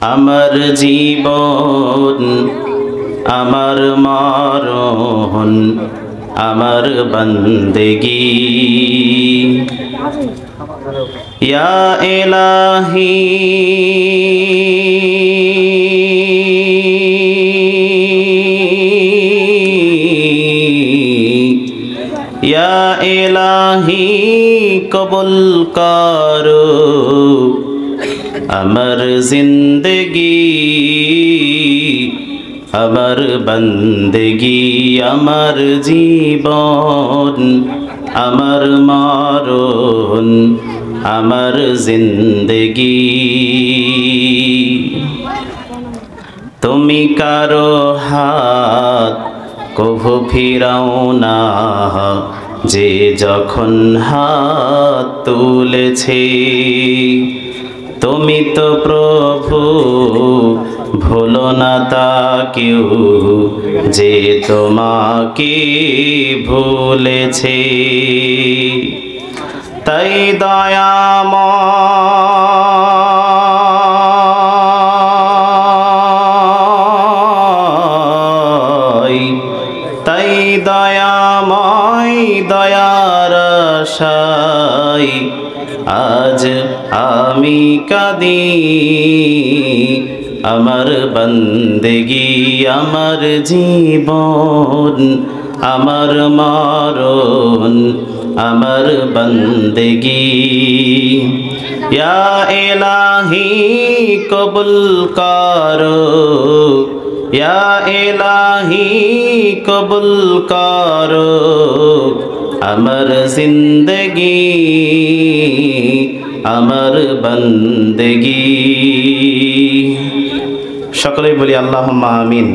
আমার জীবন আমার মরণ আমার বন্দেগী ইয়া ইলাহি ইয়া ইলাহি কবুল করো আমার জিন্দগি আমার বন্দেগী আমার জীবন আমার মরণ আমার জিন্দগি তুমি কারো হাত কভু ফিরাও না যে যখন হাত তুলেছে তুমি তো প্রভু ভুলো না তাকেও যে তোমাকে ভুলেছে তাই দয়াময় দয়ার আশায় আজ আমি কাঁদি আমার বন্দেগী আমার জীবন আমার মরণ আমার বন্দেগী ইয়া ইলাহি কবুল করো ইয়া ইলাহি কবুল করো আমার জিন্দগি আমার বন্দেগী সকলেই বলি আল্লাহুম্মা আমিন।